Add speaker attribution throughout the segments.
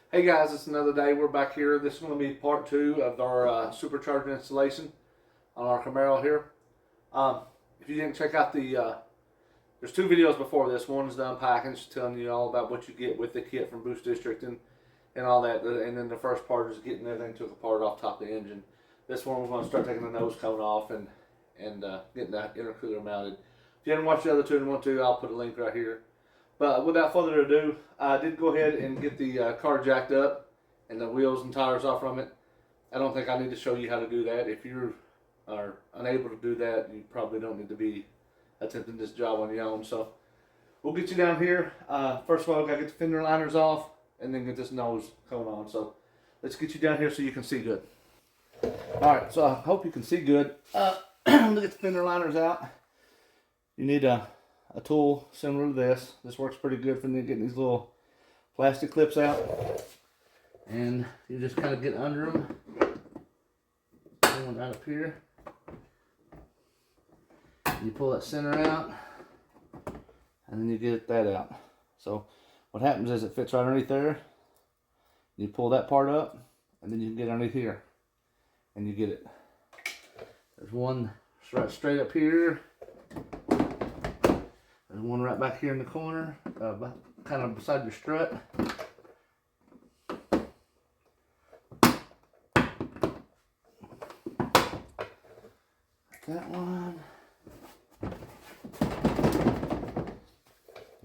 Speaker 1: Hey guys, it's another day. We're back here. This is going to be part 2 of our supercharger installation on our Camaro here. If you didn't check out there's 2 videos before this. One is the unpacking, just telling you all about what you get with the kit from Boost District and all that. And then the first part is getting everything took apart off top of the engine. This one we're going to start taking the nose cone off and getting the intercooler mounted. If you haven't watched the other 2 and want to, I'll put a link right here. But without further ado, I did go ahead and get the car jacked up and the wheels and tires off from it. I don't think I need to show you how to do that. If you are unable to do that, you probably don't need to be attempting this job on your own. So we'll get you down here. First of all, I gotta get the fender liners off and then get this nose cone on. So let's get you down here so you can see good. Alright, so I hope you can see good. Look at the fender liners out. You need a tool similar to this. This works pretty good for getting these little plastic clips out. And you just kind of get under them. One right up here. You pull that center out. And then you get that out. So what happens is it fits right underneath there. You pull that part up. And then you can get underneath here. And you get it. There's one right straight up here. There's one right back here in the corner, kind of beside your strut. That one.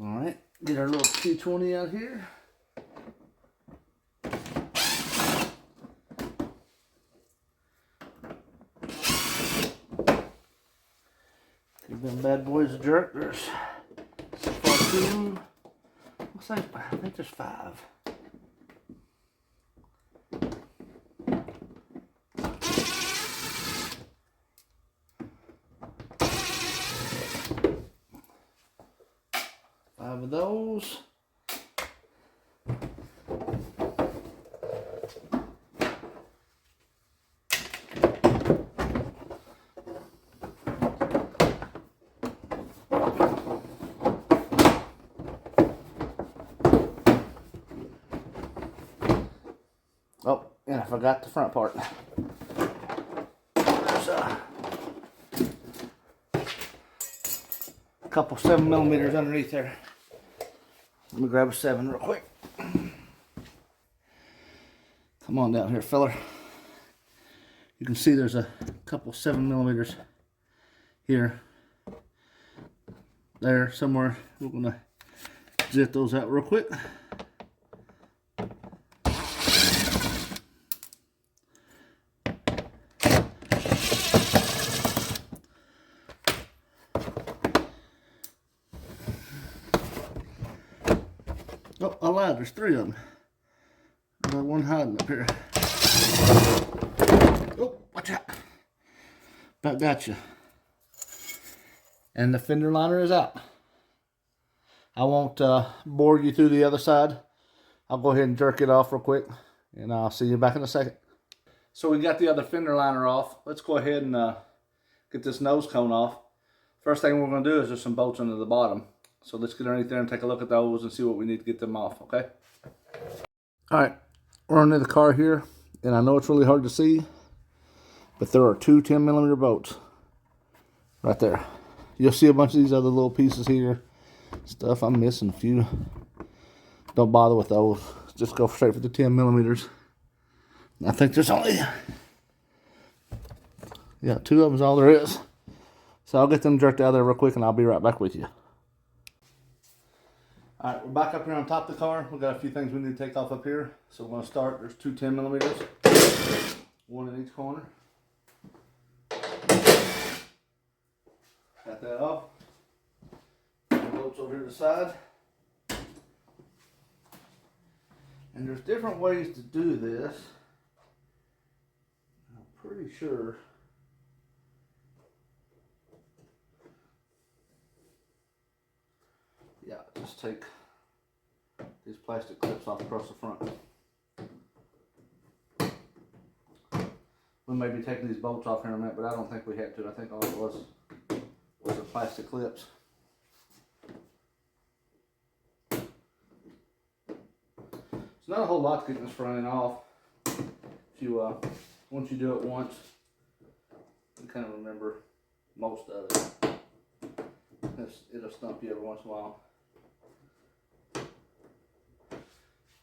Speaker 1: Alright, get our little 220 out here. Give them bad boys a jerk. There's looks like, I think there's 5. Five of those. Oh, and I forgot the front part. There's a couple 7mm underneath there. Let me grab a 7 real quick. Come on down here, fella. You can see there's a couple 7mm here. There, somewhere. We're gonna zip those out real quick. Oh, I lied, there's 3 of them. There's one hiding up here. Oh, watch out. About got you. And the fender liner is out. I won't bore you through the other side. I'll go ahead and jerk it off real quick. And I'll see you back in a second. So we got the other fender liner off. Let's go ahead and get this nose cone off. First thing we're going to do is there's some bolts under the bottom. So let's get underneath there and take a look at those and see what we need to get them off, okay? Alright, we're under the car here, and I know it's really hard to see, but there are 2 10mm bolts right there. You'll see a bunch of these other little pieces here, stuff I'm missing a few. Don't bother with those, just go straight for the 10mm. I think there's only, yeah, 2 of them is all there is. So I'll get them jerked out of there real quick and I'll be right back with you. Alright, we're back up here on top of the car. We've got a few things we need to take off up here. So we're going to start. There's 2 10mm. One in each corner. Got that off. Bolts over here to the side. And there's different ways to do this. I'm pretty sure. Yeah, just take these plastic clips off across the front. We may be taking these bolts off here in a minute, but I don't think we had to. I think all it was the plastic clips. It's not a whole lot to get this front end off. If you once you do it once, you kind of remember most of it. It'll stump you every once in a while.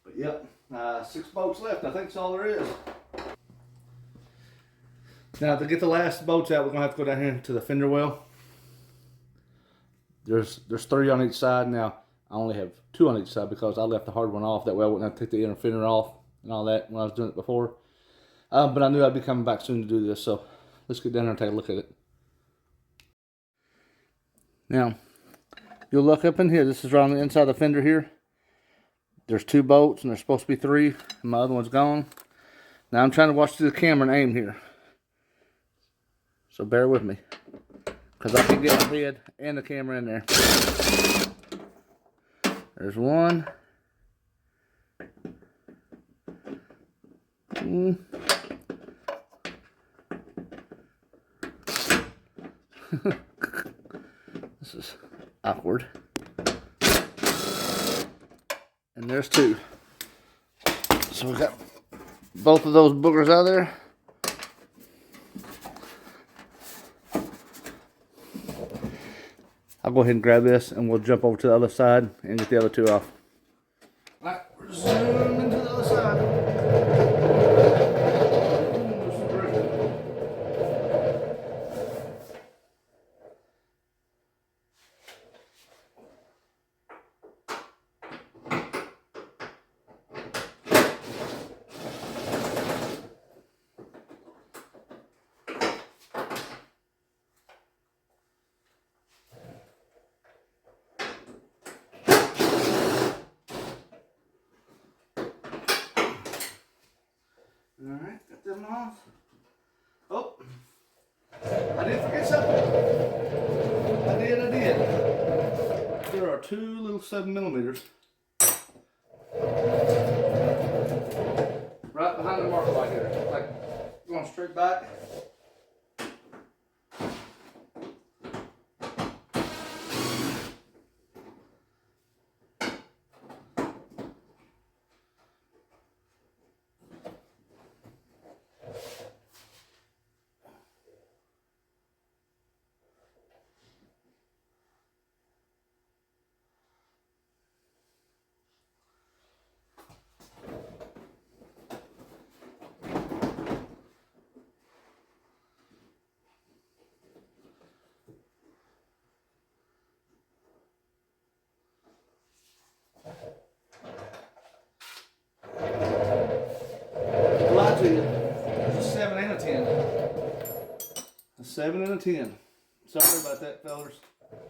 Speaker 1: But yep, 6 bolts left. I think that's all there is. Now to get the last bolts out, we're gonna have to go down here to the fender well. There's 3 on each side. Now I only have 2 on each side because I left the hard one off. That way I wouldn't have to take the inner fender off and all that when I was doing it before. But I knew I'd be coming back soon to do this, so let's get down there and take a look at it. Now, you'll look up in here. This is right on the inside of the fender here. There's 2 bolts, and there's supposed to be 3, and my other one's gone. Now I'm trying to watch through the camera and aim here. So bear with me, because I can get my head and the camera in there. There's 1. This is awkward. And there's 2. So we got both of those boogers out of there. I'll go ahead and grab this and we'll jump over to the other side and get the other 2 off. Alright, we're zooming to the other side. Alright, got them off. Oh, I did forget something. I did. There are 2 little 7mm right behind the marker right here. Like going straight back. There's a 7 and a 10. A 7 and a 10. Sorry about that, fellas.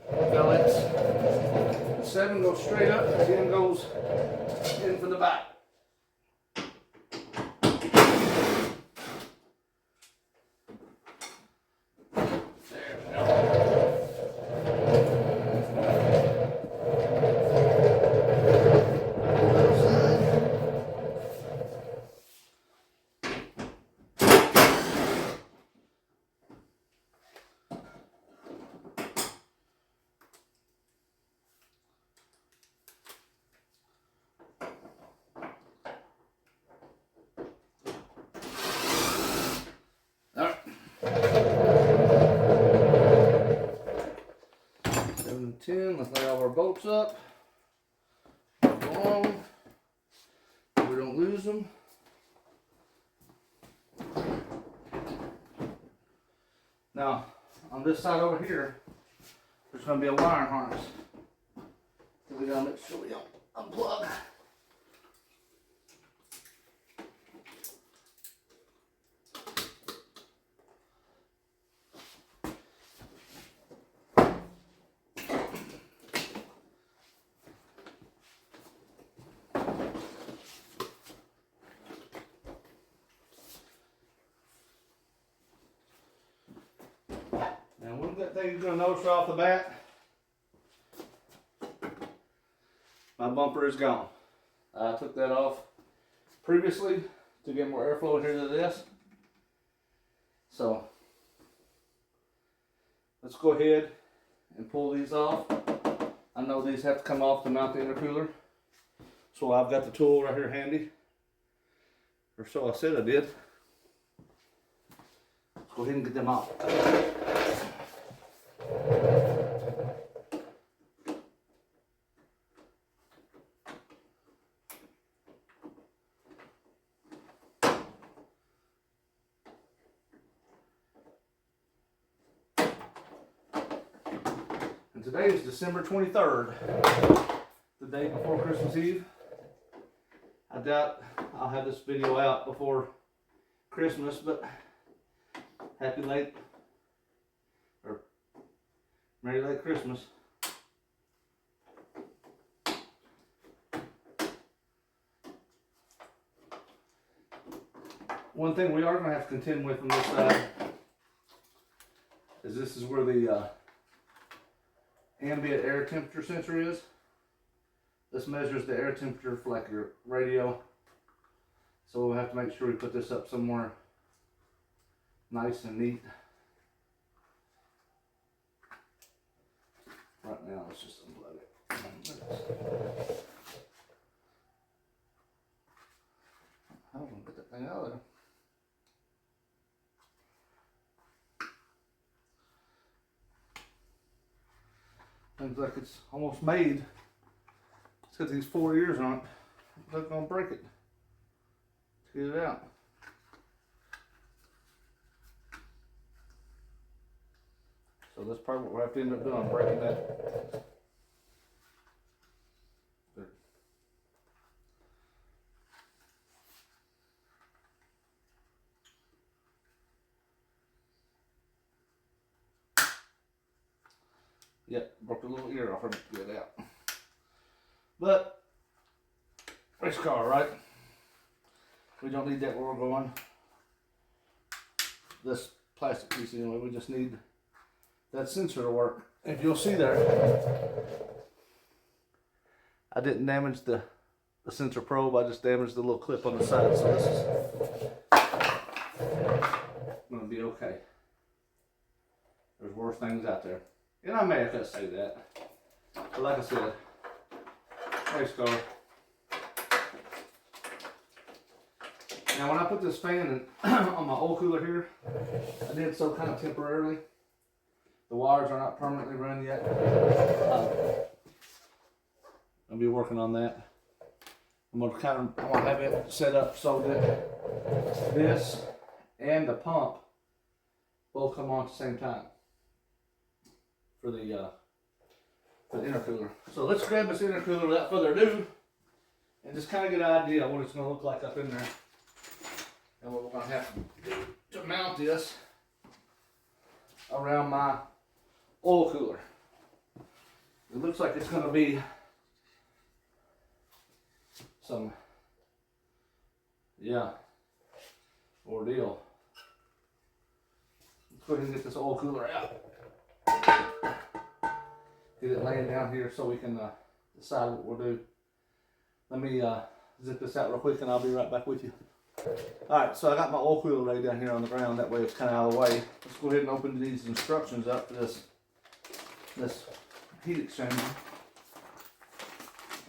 Speaker 1: The 7 goes straight up, the 10 goes in from the back. Alright. 7 and 10, let's lay all our bolts up. Go on. We don't lose them. Now, on this side over here, there's going to be a wiring harness. So we got to make sure we don't unplug. Now, one good thing you're going to notice right off the bat, my bumper is gone. I took that off previously to get more airflow here to this. So, let's go ahead and pull these off. I know these have to come off to mount the intercooler. So I've got the tool right here handy, or so I said I did. Let's go ahead and get them out. And today is December 23rd, the day before Christmas Eve. I doubt I'll have this video out before Christmas, but happy late, or Merry Late Christmas. One thing we are going to have to contend with on this side is this is where the ambient air temperature sensor is. This measures the air temperature for like your radio. So we'll have to make sure we put this up somewhere nice and neat. Right now, let's just unplug it. I'm gonna get that thing out of there. Seems like it's almost made. It's got these 4 ears on it. I'm not gonna break it to get it out. So that's probably what we'll have to end up doing, breaking that. There. Yep, broke a little ear off her to get it out. But, race car, right? We don't need that where we're going. This plastic piece anyway, we just need that sensor to work. If you'll see there, I didn't damage the sensor probe, I just damaged the little clip on the side, so this is gonna be okay. There's worse things out there. And I may have to say that. But like I said, race car. Now when I put this fan in, on my oil cooler here, I did so kind of temporarily. The wires are not permanently run yet. I'll be working on that. I'm gonna have it set up so that this and the pump both come on at the same time for the intercooler. So let's grab this intercooler without further ado and just kind of get an idea of what it's going to look like up in there and what we're going to have to do to mount this around my oil cooler. It looks like it's going to be some, ordeal. Let's go ahead and get this oil cooler out. Get it laying down here so we can decide what we'll do. Let me zip this out real quick and I'll be right back with you. Alright, so I got my oil cooler laid down here on the ground, that way it's kind of out of the way. Let's go ahead and open these instructions up for this heat exchanger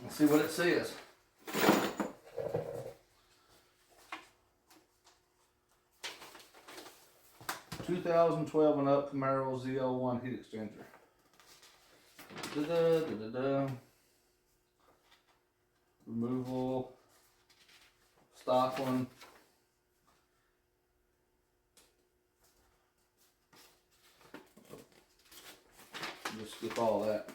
Speaker 1: and see what it says. 2012 and up Camaro Z01 heat exchanger. Removal, stock one. Just skip all that.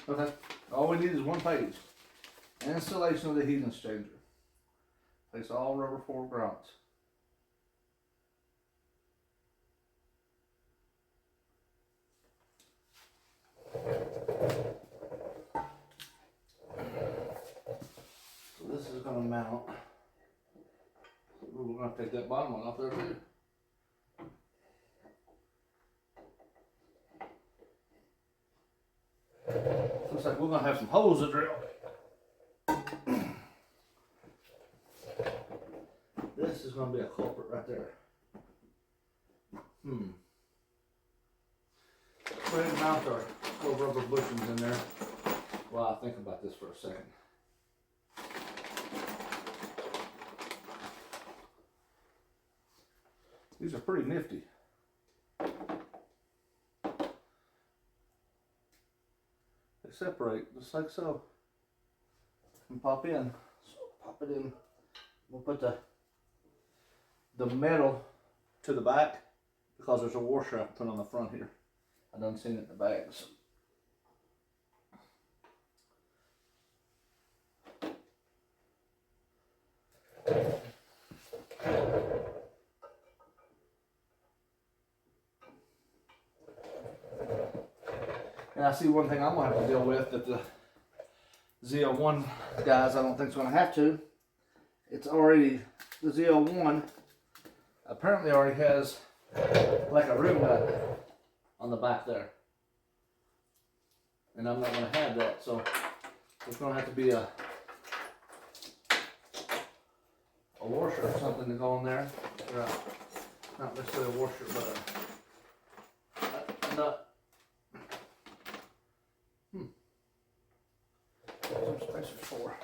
Speaker 1: Okay, all we need is one page. Installation of the heat exchanger. Place all rubber forward grommets. So this is going to mount. We're going to take that bottom one off there too. Looks like we're going to have some holes to drill. This is going to be a culprit right there. Go ahead and mount our little rubber bushings in there while I think about this for a second. These are pretty nifty. They separate just like so. And pop in. So pop it in. We'll put the metal to the back because there's a washer I put on the front here. I done seen it in the bags. And I see one thing I'm going to have to deal with that the Z01 guys I don't think is going to have to. It's already, the Z01 apparently already has like a room nut on the back there. And I'm not going to have that, so there's going to have to be a washer or something to go in there. Or not necessarily a washer, but a nut. Some spacers for.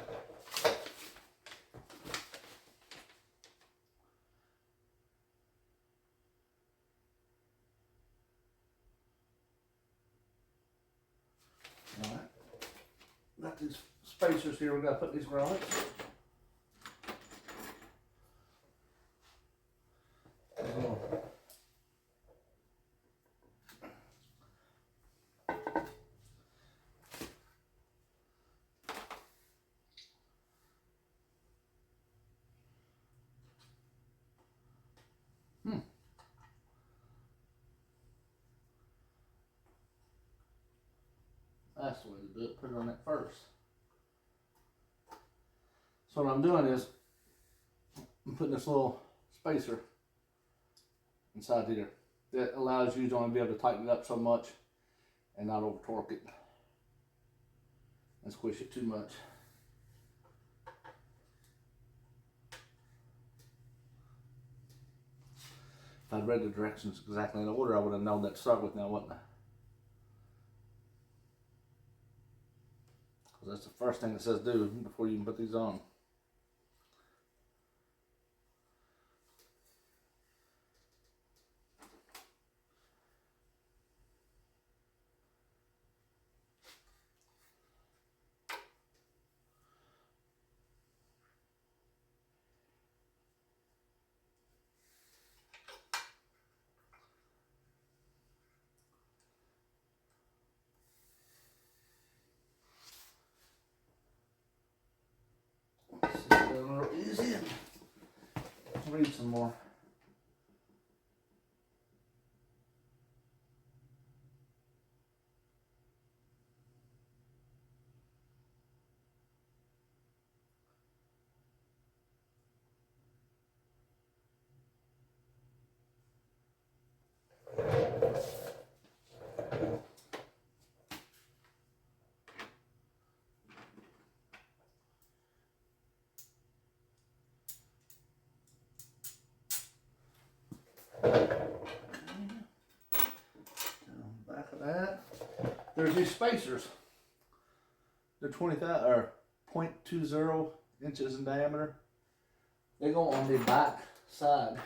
Speaker 1: Alright. Got these spacers here, we gotta put these grommets. That's the way to do it, put it on that first. So what I'm doing is, I'm putting this little spacer inside here. That allows you to only be able to tighten it up so much and not over torque it and squish it too much. If I'd read the directions exactly in order, I would have known that to start with now, wouldn't I? Because that's the first thing it says do before you can put these on. A little easy. Let's read some more. Back of that, there's these spacers. They're 0.20 inches in diameter. They go on the back side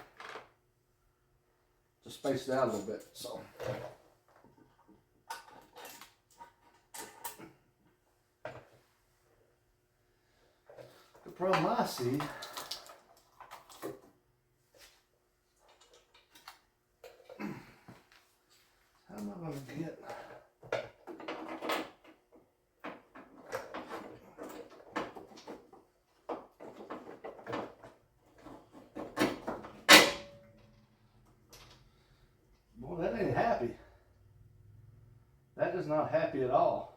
Speaker 1: to space it out a little bit. So the problem I see how am I going to get boy, that ain't happy. That is not happy at all.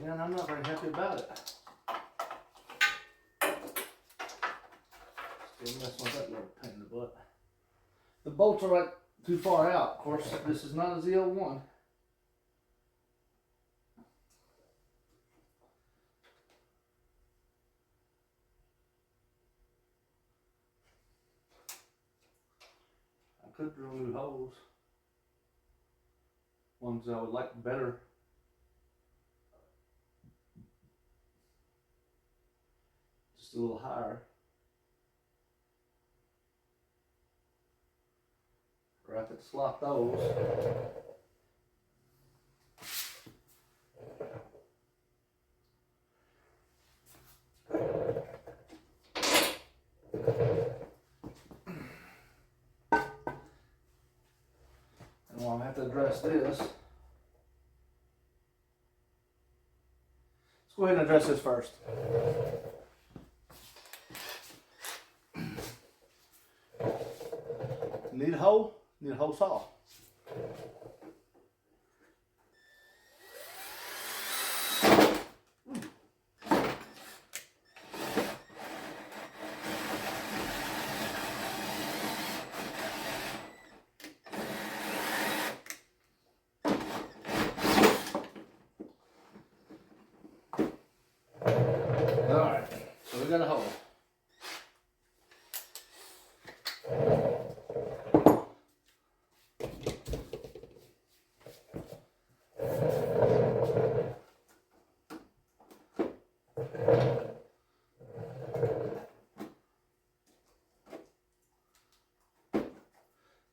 Speaker 1: Yeah, and I'm not very happy about it. Still messing with that little pain in the butt. The bolts are like too far out. Of course, this is not a Z01. I could drill new holes. Ones I would like better. Just a little higher. Or I could slot those. And while I have to address this, let's go ahead and address this first. Need a hole? Need a hole saw. Alright, so we got a hole.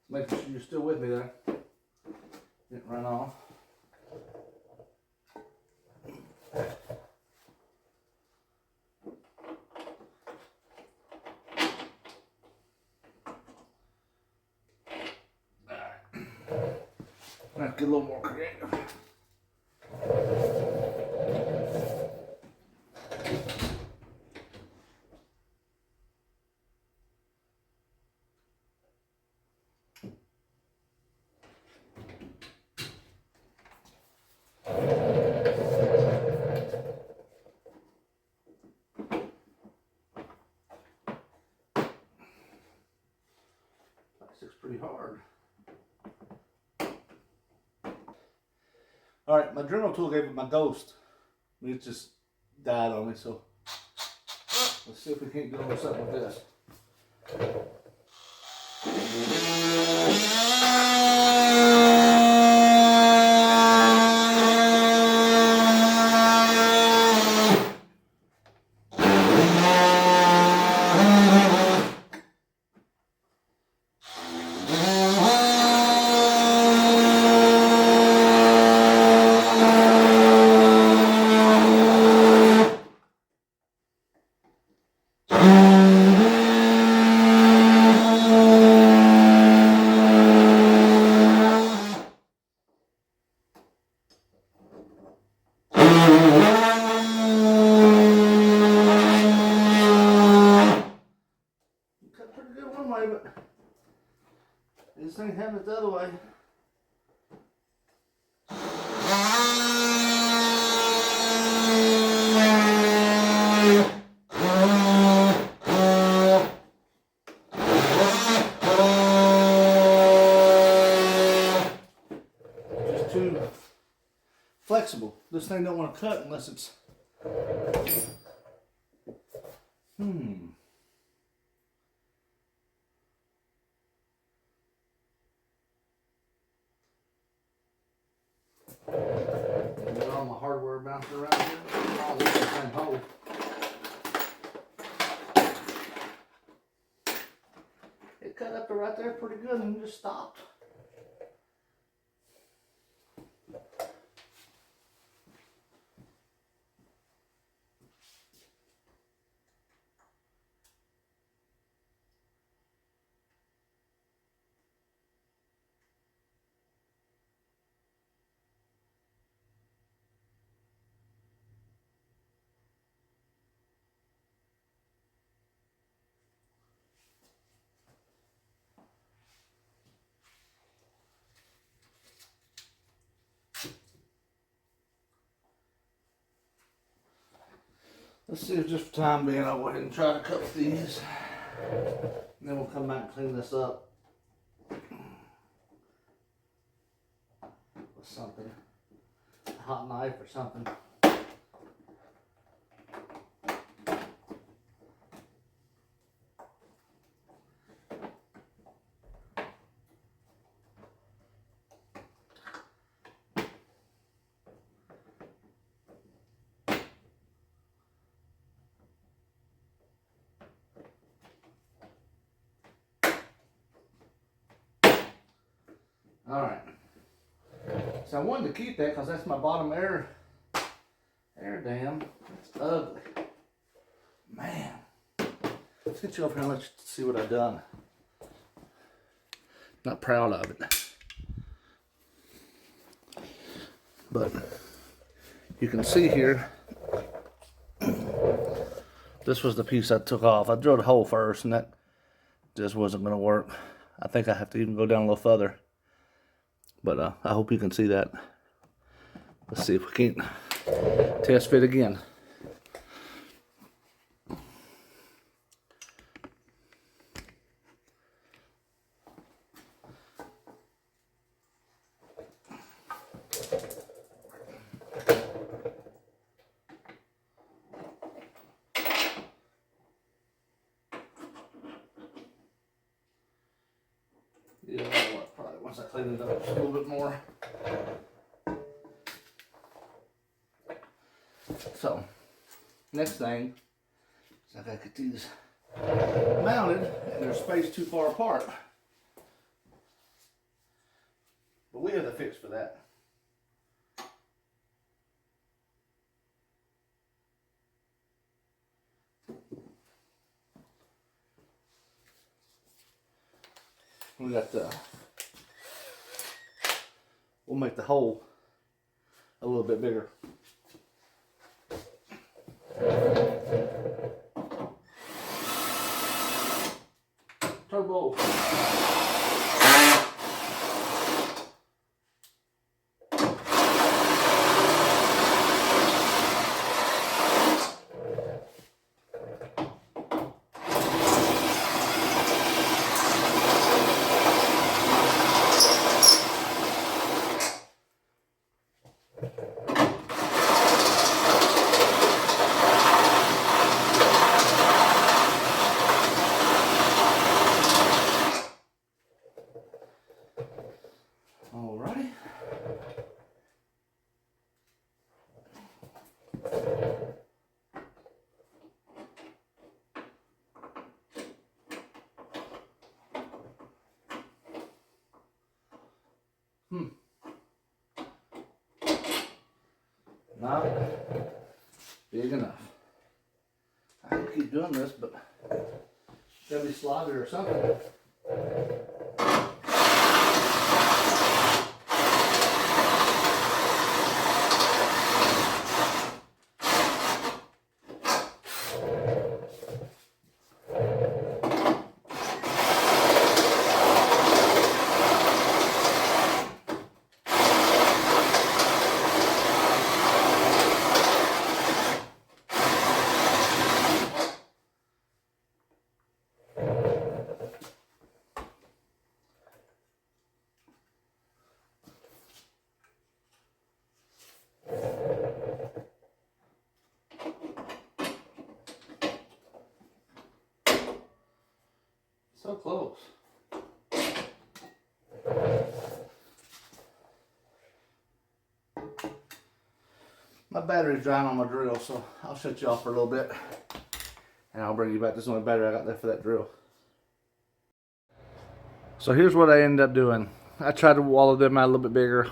Speaker 1: Make sure you're still with me there. Didn't run off. I have to get a little more creative. Plastic's pretty hard. Alright, my Dremel tool gave it my ghost. It just died on me, so let's see if we can't do a little something with this. But this ain't having it the other way. Just too flexible. This thing don't want to cut unless it's Get all my hardware bouncing around here. All this is the same hole. It cut up to right there pretty good and just stopped. Let's see if just for time being I'll go ahead and try to cut with these. And then we'll come back and clean this up with something, a hot knife or something. Alright, so I wanted to keep that because that's my bottom air dam. It's ugly. Man. Let's get you over here and let you see what I've done. Not proud of it. But you can see here, this was the piece I took off. I drilled a hole first and that just wasn't going to work. I think I have to even go down a little further. But I hope you can see that. Let's see if we can't test fit again. Yeah, probably once I clean it up just a little bit more. So, next thing is I gotta get these mounted and they're spaced too far apart. But we have a fix for that. We got we'll make the hole a little bit bigger. Turbo. Alrighty. Not big enough. I can keep doing this, but gotta be slotted or something. So close. My battery's drying on my drill, so I'll shut you off for a little bit and I'll bring you back. This is the only battery I got left for that drill. So here's what I ended up doing. I tried to wallow them out a little bit bigger.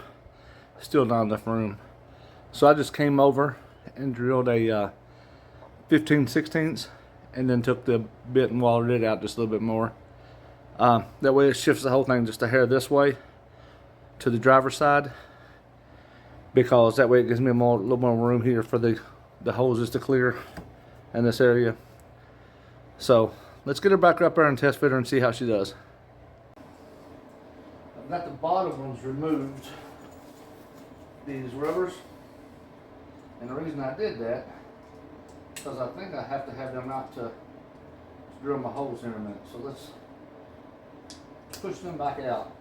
Speaker 1: Still not enough room. So I just came over and drilled a 15/16 and then took the bit and wallowed it out just a little bit more. That way it shifts the whole thing just a hair this way to the driver's side, because that way it gives me a little more room here for the hoses to clear in this area. So let's get her back up there and test fit her and see how she does. I've got the bottom ones removed, these rubbers, and the reason I did that because I think I have to have them out to drill my holes here in a minute. So let's push them back out.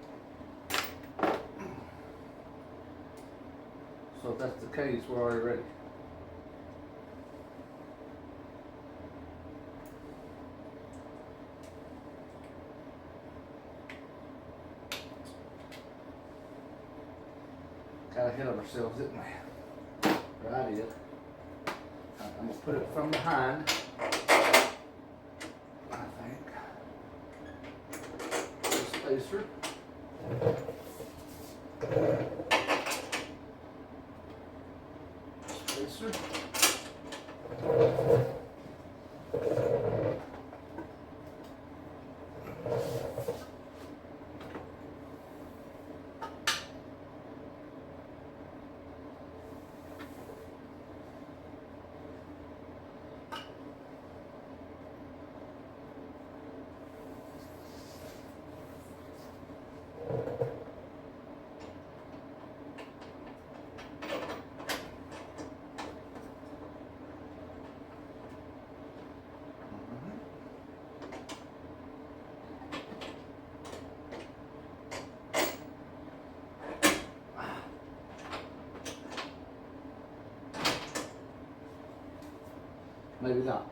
Speaker 1: So if that's the case, we're already ready. Got ahead of ourselves, didn't we? Right, it. I'm gonna put it from behind. I think. The spacer. Spacer. Maybe not.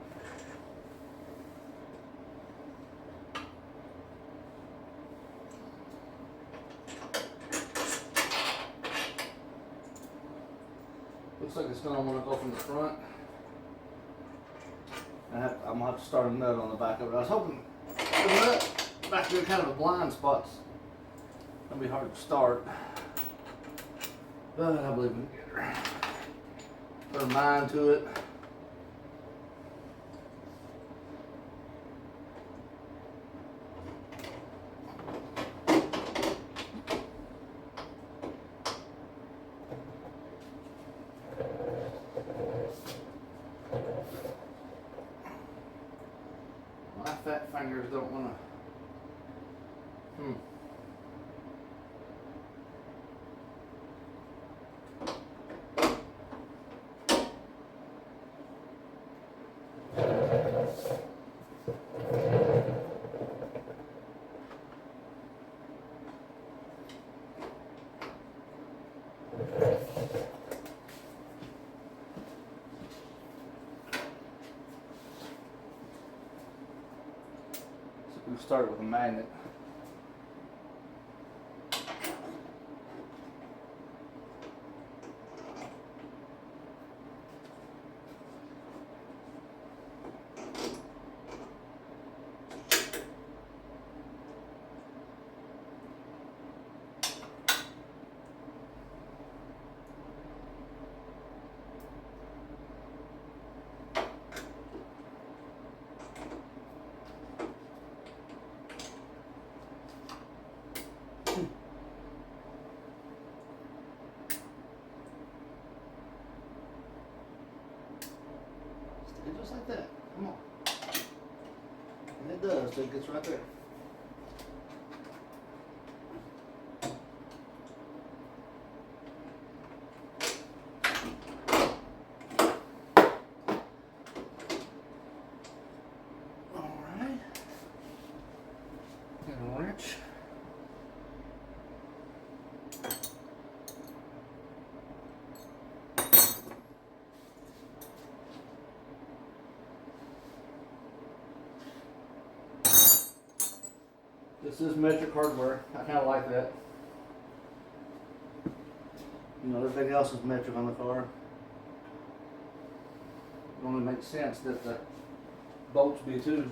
Speaker 1: Looks like it's gonna want to go from the front. I'm gonna have to start a nut on the back of it. I was hoping the nut back there kind of a blind spot. It'll be hard to start, but I believe we can get her. Put a mind to it. My fat fingers don't want to. We started with a magnet. Just like that. Come on. And it does, so it gets right there. Alright. Get a wrench. This is metric hardware. I kind of like that. You know, everything else is metric on the car. It only makes sense that the bolts be too.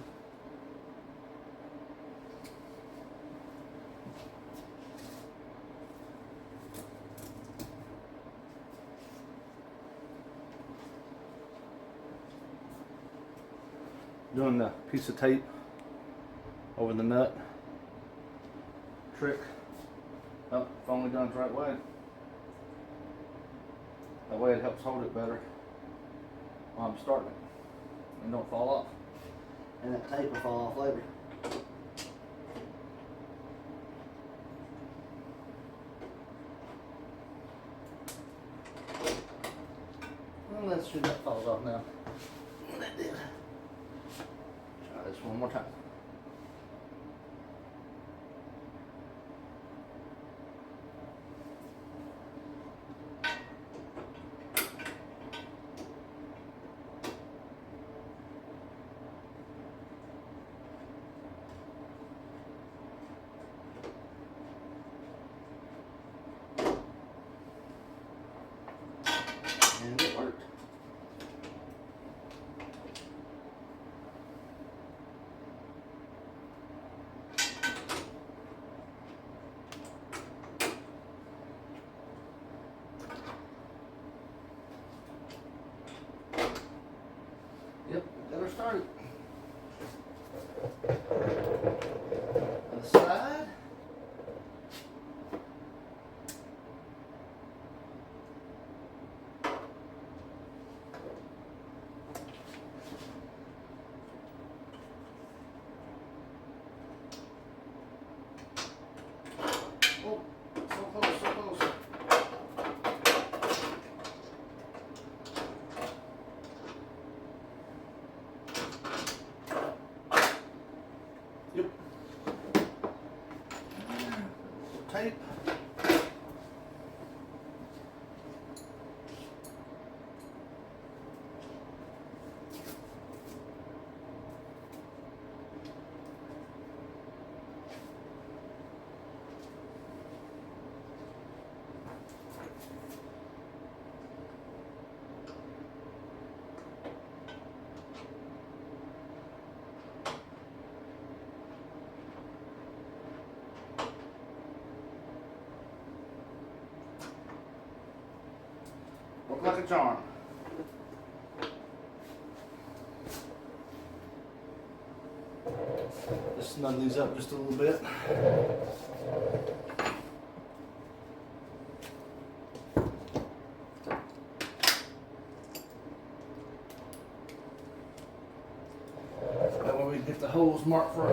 Speaker 1: Doing the piece of tape over the nut. Trick. Oh, if only done the right way. That way it helps hold it better while I'm starting it. And don't fall off. And that tape will fall off later. Well, let's see if that falls off now. That did. Try this One more time. And it worked. Yep, got her started. On the side. Oh, so close, so close. Yep. Tape. Look like a charm. Just snug these up just a little bit. That way we can get the holes marked for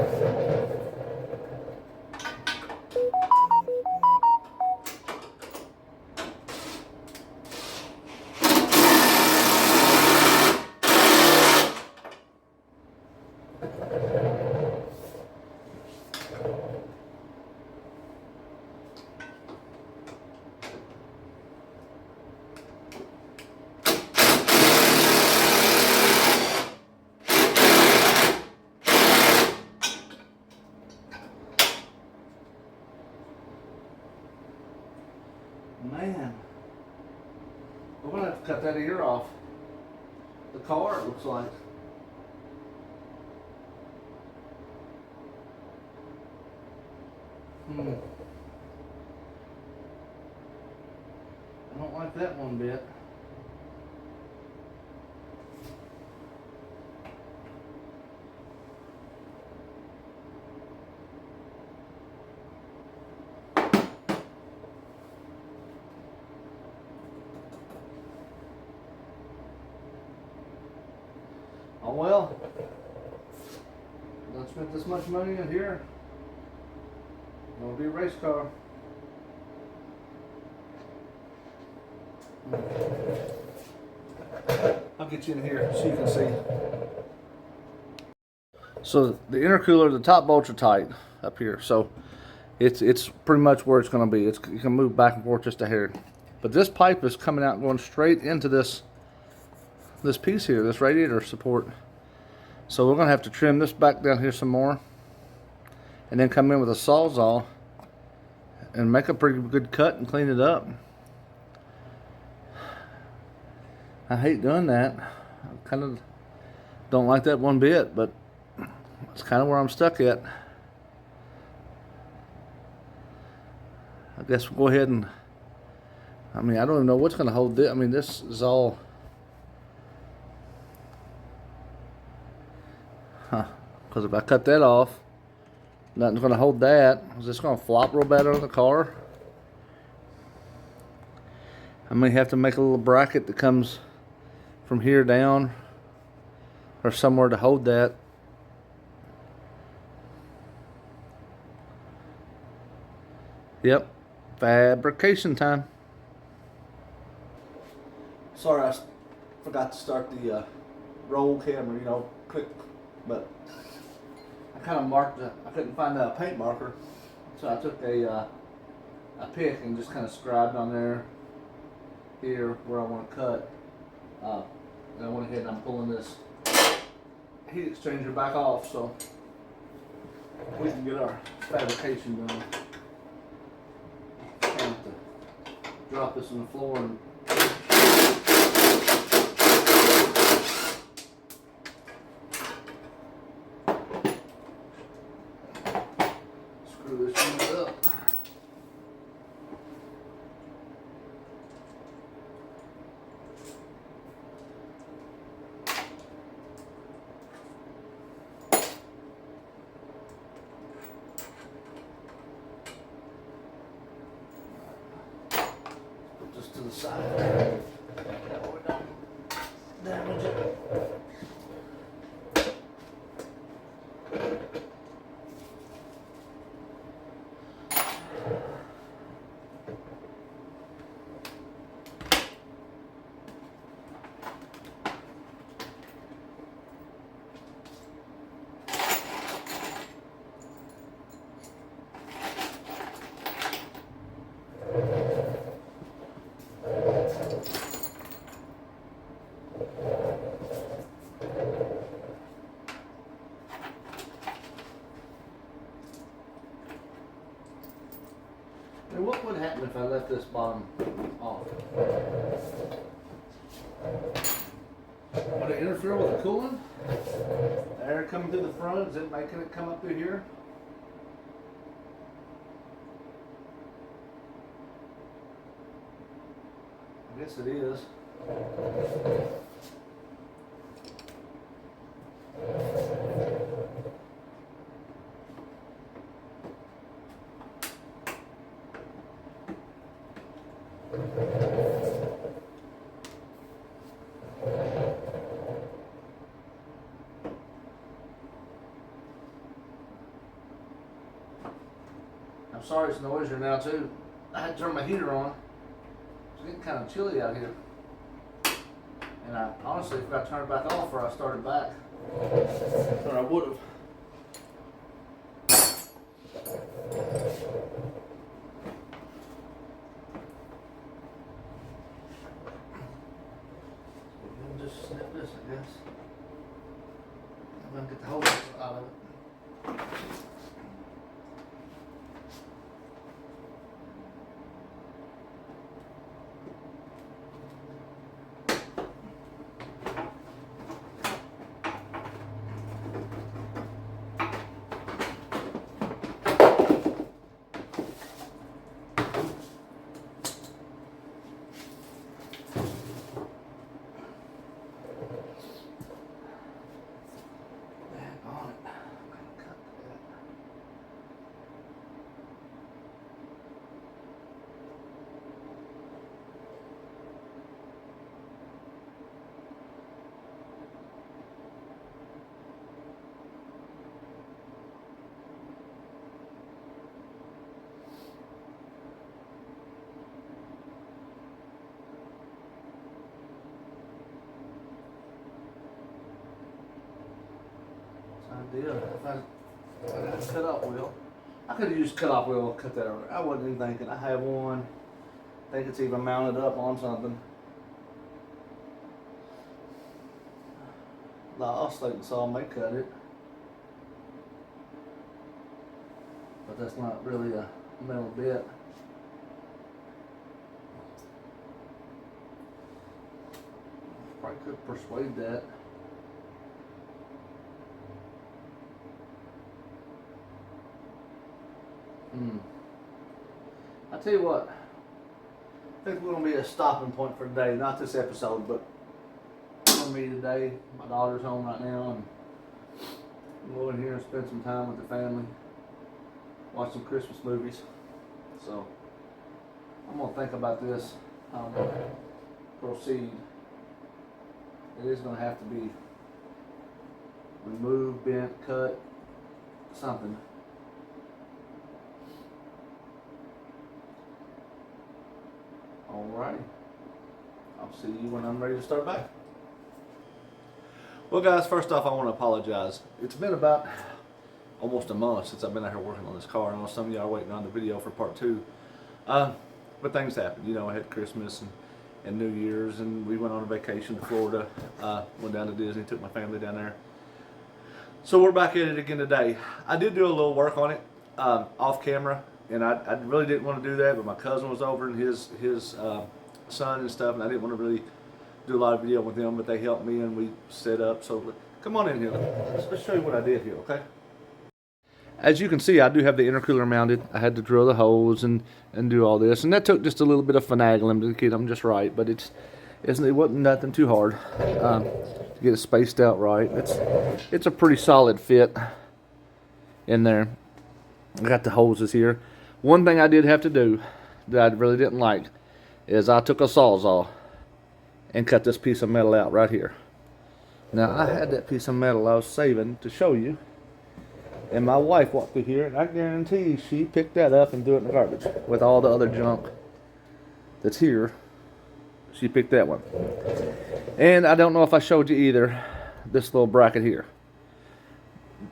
Speaker 1: Man, we're gonna have to cut that ear off the car, it looks like. I don't like that one bit. Oh well, done spent this much money in here. Gonna be a race car. I'll get you in here so you can see. So the intercooler, the top bolts are tight up here, so it's pretty much where it's going to be. You can move back and forth just a hair, but this pipe is coming out and going straight into this piece here, this radiator support. So we're going to have to trim this back down here some more, and then come in with a sawzall and make a pretty good cut and clean it up. I hate doing that. I kind of don't like that one bit, but it's kind of where I'm stuck at. I guess we'll go ahead and, I don't even know what's going to hold this. This is all, because if I cut that off, nothing's going to hold that. Is this going to flop real bad on the car? I may have to make a little bracket that comes from here down, or somewhere to hold that. Yep, fabrication time. Sorry, I forgot to start the roll camera, click, but kind of marked. I couldn't find a paint marker, so I took a pick and just kind of scribed on there here where I want to cut. And I went ahead and I'm pulling this heat exchanger back off so we can get our fabrication done. I have to drop this on the floor and screw this unit up. To the side. That way we don't damage it. And what would happen if I left this bottom off? Would it interfere with the cooling? The air coming through the front, is it making it come up through here? I guess it is. I'm sorry it's noisier now too. I had to turn my heater on. It's getting kind of chilly out here. And I honestly forgot to turn it back off before I started back. Or I would have. Just snip this, I guess. I'm gonna get the hose out of it. Idea. If I had a cut-off wheel, I could have used cut-off wheel and cut that over. I wasn't even thinking. I have one. I think it's even mounted up on something. The oscillating saw may cut it, but that's not really a metal bit. Probably could persuade that. I tell you what, I think we're going to be a stopping point for today. Not this episode, but for me today. My daughter's home right now, and we'll go in here and spend some time with the family, watch some Christmas movies. So I'm going to think about this, how I'm going to proceed. It is going to have to be removed, bent, cut, something. Alrighty, I'll see you when I'm ready to start back. Well guys, first off I want to apologize. It's been about almost a month since I've been out here working on this car. I know some of y'all are waiting on the video for part 2. But things happen. You know, I had Christmas and New Year's, and we went on a vacation to Florida. Went down to Disney, took my family down there. So we're back at it again today. I did do a little work on it off camera, and I really didn't want to do that, but my cousin was over and his son and stuff, and I didn't want to really do a lot of video with them, but they helped me and we set up. So come on in here. Let's show you what I did here, okay? As you can see, I do have the intercooler mounted. I had to drill the holes and do all this, and that took just a little bit of finagling to get them just right, but it wasn't nothing too hard to get it spaced out right. It's a pretty solid fit in there. I got the hoses here. One thing I did have to do that I really didn't like is I took a Sawzall and cut this piece of metal out right here. Now, I had that piece of metal I was saving to show you, and my wife walked through here, and I guarantee she picked that up and threw it in the garbage with all the other junk that's here. She picked that one. And I don't know if I showed you either, this little bracket here.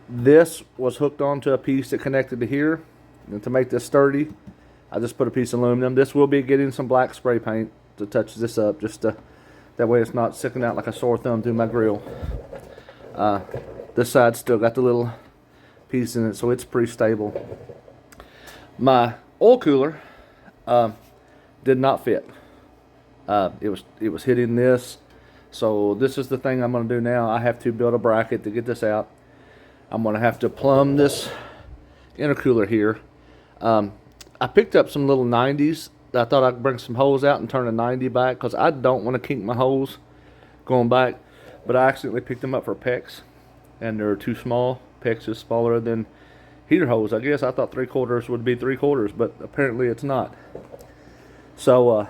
Speaker 1: This was hooked onto a piece that connected to here, and to make this sturdy, I just put a piece of aluminum. This will be getting some black spray paint to touch this up, just to, that way it's not sticking out like a sore thumb through my grill. This side still got the little piece in it, so it's pretty stable. My oil cooler did not fit. It was hitting this, so this is the thing I'm going to do now. I have to build a bracket to get this out. I'm going to have to plumb this intercooler here. I picked up some little 90s. I thought I'd bring some holes out and turn a 90 back, because I don't want to kink my holes going back, but I accidentally picked them up for PEX, and they're too small. PEX is smaller than heater hose. I guess I thought 3/4 would be 3/4, but apparently it's not. So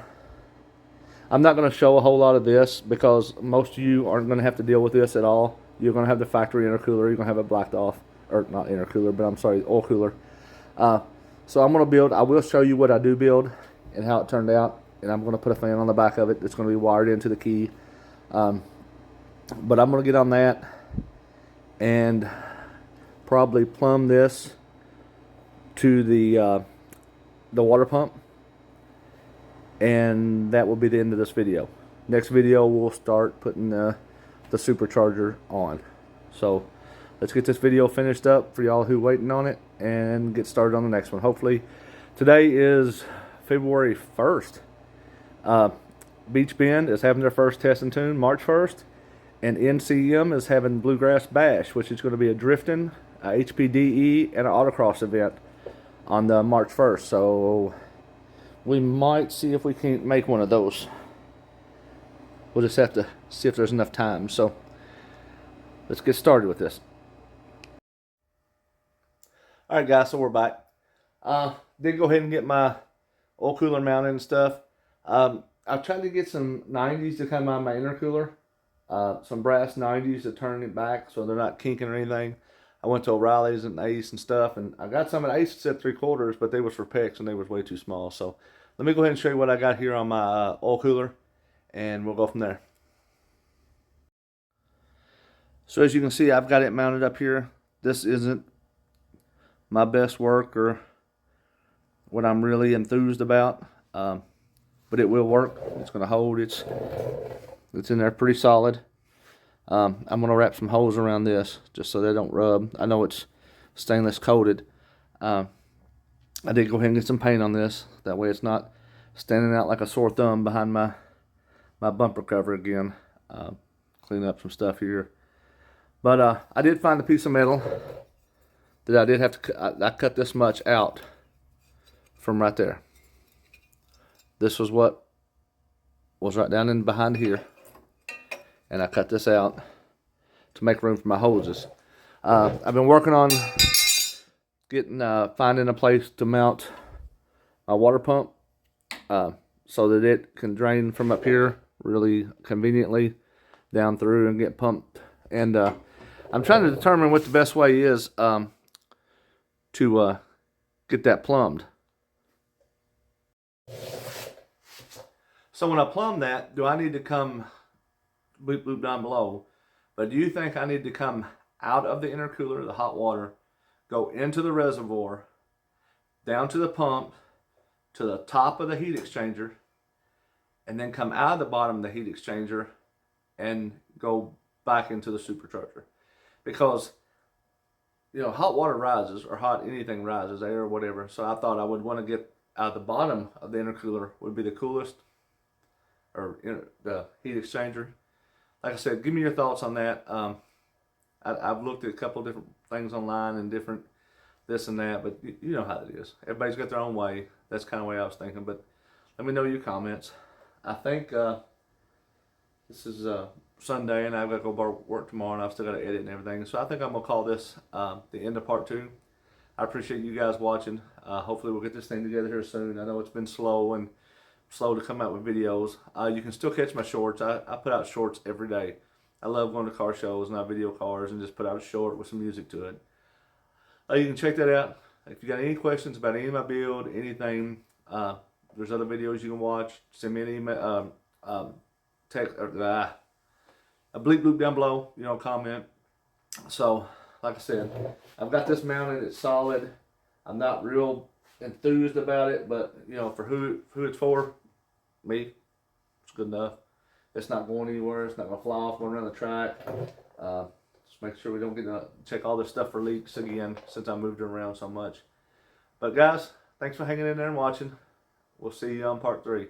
Speaker 1: I'm not going to show a whole lot of this, because most of you aren't going to have to deal with this at all. You're going to have the factory intercooler. You're going to have it blacked off, or not intercooler, but I'm sorry, oil cooler. So I'm going to build. I will show you what I do build and how it turned out, and I'm going to put a fan on the back of it. It's going to be wired into the key. But I'm going to get on that and probably plumb this to the water pump, and that will be the end of this video. Next video we'll start putting the supercharger on. So let's get this video finished up for y'all who waiting on it and get started on the next one. Hopefully, today is February 1st. Beach Bend is having their first test and tune March 1st, and NCM is having Bluegrass Bash, which is going to be a drifting, HPDE, and an autocross event on the March 1st. So we might see if we can make one of those. We'll just have to see if there's enough time. So let's get started with this. Alright guys, so we're back. Did go ahead and get my oil cooler mounted and stuff. I've tried to get some 90s to come on my intercooler. Some brass 90s to turn it back so they're not kinking or anything. I went to O'Reilly's and Ace and stuff, and I got some at Ace that said 3/4, but they was for PEX and they was way too small. So let me go ahead and show you what I got here on my oil cooler, and we'll go from there. So as you can see, I've got it mounted up here. This isn't my best work or what I'm really enthused about, but it will work. It's going to hold. It's in there pretty solid. I'm going to wrap some hose around this just so they don't rub. I know it's stainless coated. I did go ahead and get some paint on this. That way it's not standing out like a sore thumb behind my bumper cover again. Clean up some stuff here. But I did find a piece of metal that I did have to I cut this much out from right there. This was what was right down in behind here, and I cut this out to make room for my hoses. I've been working on getting finding a place to mount my water pump so that it can drain from up here really conveniently down through and get pumped. And I'm trying to determine what the best way is to get that plumbed. So when I plumb that, do I need to come boop boop down below? But do you think I need to come out of the intercooler, the hot water, go into the reservoir, down to the pump, to the top of the heat exchanger, and then come out of the bottom of the heat exchanger and go back into the supercharger. Because, you know, hot water rises, or hot anything rises, air or whatever. So I thought I would want to get out the bottom of the intercooler would be the coolest, or the heat exchanger. Like I said, give me your thoughts on that. I've looked at a couple of different things online and different this and that, but you know how it is. Everybody's got their own way. That's kind of the way I was thinking, but let me know your comments. I think this is Sunday, and I've got to go work tomorrow, and I've still got to edit and everything. So I think I'm going to call this the end of part 2. I appreciate you guys watching. Hopefully we'll get this thing together here soon. I know it's been slow to come out with videos. You can still catch my shorts. I put out shorts every day. I love going to car shows and I video cars and just put out a short with some music to it. You can check that out. If you got any questions about any of my build, anything, there's other videos you can watch. Send me an email, text, or a bleep bloop down below. You know, comment. So, like I said, I've got this mounted. It's solid. I'm not real enthused about it, but you know, for who it's for, me, it's good enough. It's not going anywhere. It's not going to fly off going around the track. Just make sure we don't get to check all this stuff for leaks again since I moved it around so much. But guys, thanks for hanging in there and watching. We'll see you on part 3.